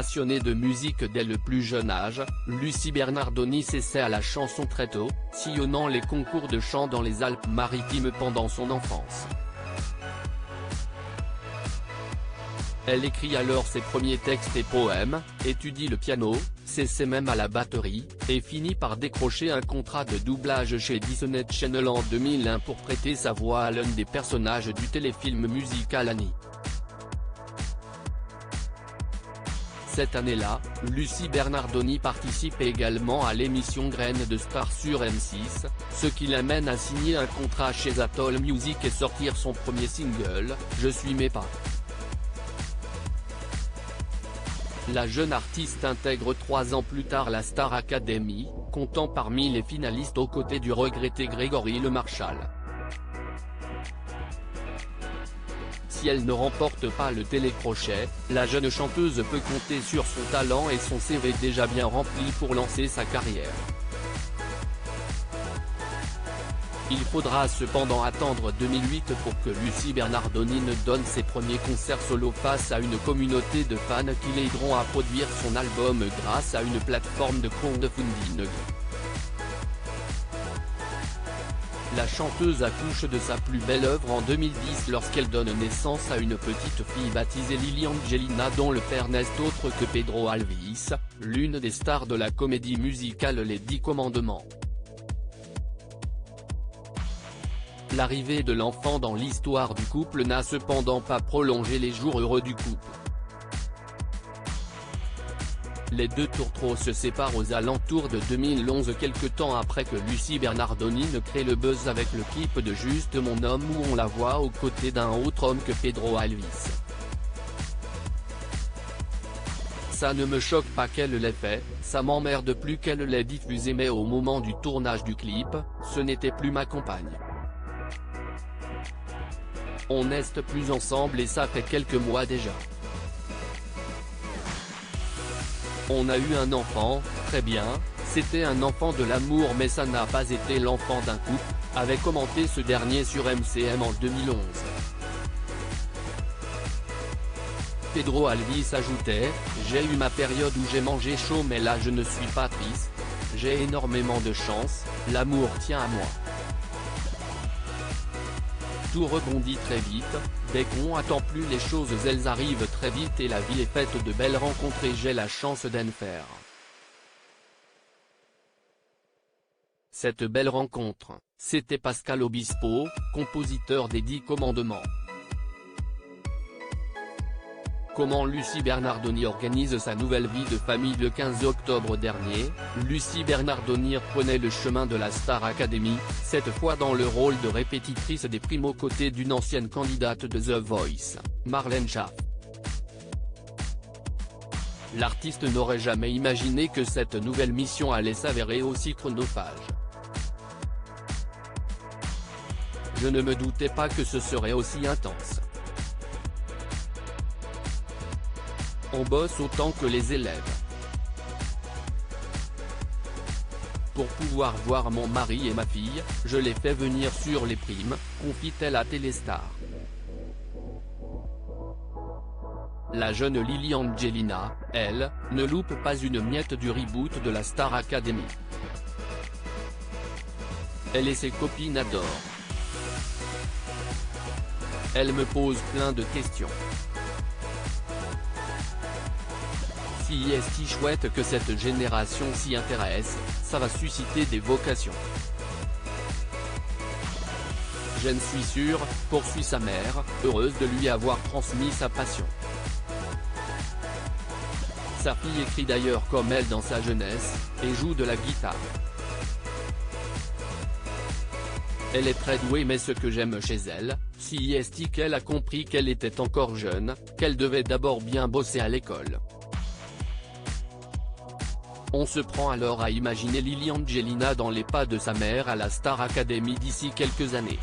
Passionnée de musique dès le plus jeune âge, Lucie Bernardoni s'essaie à la chanson très tôt, sillonnant les concours de chant dans les Alpes-Maritimes pendant son enfance. Elle écrit alors ses premiers textes et poèmes, étudie le piano, s'essaie même à la batterie, et finit par décrocher un contrat de doublage chez Disney Channel en 2001 pour prêter sa voix à l'un des personnages du téléfilm musical Annie. Cette année-là, Lucie Bernardoni participe également à l'émission Graines de Stars sur M6, ce qui l'amène à signer un contrat chez Atoll Music et sortir son premier single, Je suis mais pas. La jeune artiste intègre 3 ans plus tard la Star Academy, comptant parmi les finalistes aux côtés du regretté Grégory Le Marchal. Si elle ne remporte pas le télécrochet, la jeune chanteuse peut compter sur son talent et son CV déjà bien rempli pour lancer sa carrière. Il faudra cependant attendre 2008 pour que Lucie Bernardoni ne donne ses premiers concerts solo face à une communauté de fans qui l'aideront à produire son album grâce à une plateforme de crowdfunding. La chanteuse accouche de sa plus belle œuvre en 2010 lorsqu'elle donne naissance à une petite fille baptisée Lily Angelina dont le père n'est autre que Pedro Alves, l'une des stars de la comédie musicale Les 10 Commandements. L'arrivée de l'enfant dans l'histoire du couple n'a cependant pas prolongé les jours heureux du couple. Les deux tourtereaux se séparent aux alentours de 2011 quelque temps après que Lucie Bernardoni ne crée le buzz avec le clip de Juste mon homme où on la voit aux côtés d'un autre homme que Pedro Alves. Ça ne me choque pas qu'elle l'ait fait, ça m'emmerde plus qu'elle l'ait diffusé mais au moment du tournage du clip, ce n'était plus ma compagne. On n'est plus ensemble et ça fait quelques mois déjà. On a eu un enfant, très bien, c'était un enfant de l'amour mais ça n'a pas été l'enfant d'un couple, avait commenté ce dernier sur MCM en 2011. Pedro Alves ajoutait, j'ai eu ma période où j'ai mangé chaud mais là je ne suis pas triste, j'ai énormément de chance, l'amour tient à moi. Tout rebondit très vite, dès qu'on attend plus les choses elles arrivent très vite et la vie est faite de belles rencontres et j'ai la chance d'en faire. Cette belle rencontre, c'était Pascal Obispo, compositeur des 10 Commandements. Comment Lucie Bernardoni organise sa nouvelle vie de famille? Le 15 octobre dernier, Lucie Bernardoni reprenait le chemin de la Star Academy, cette fois dans le rôle de répétitrice des primes aux côtés d'une ancienne candidate de The Voice, Marlène Schiappa. L'artiste n'aurait jamais imaginé que cette nouvelle mission allait s'avérer aussi chronophage. Je ne me doutais pas que ce serait aussi intense. On bosse autant que les élèves. Pour pouvoir voir mon mari et ma fille, je les fais venir sur les primes, confie-t-elle à Téléstar. La jeune Lily Angelina, elle, ne loupe pas une miette du reboot de la Star Academy. Elle et ses copines adorent. Elle me pose plein de questions. Si est-ce chouette que cette génération s'y intéresse, ça va susciter des vocations. J'en suis sûr, poursuit sa mère, heureuse de lui avoir transmis sa passion. Sa fille écrit d'ailleurs comme elle dans sa jeunesse, et joue de la guitare. Elle est très douée mais ce que j'aime chez elle, si est qu'elle a compris qu'elle était encore jeune, qu'elle devait d'abord bien bosser à l'école. On se prend alors à imaginer Lily Angelina dans les pas de sa mère à la Star Academy d'ici quelques années.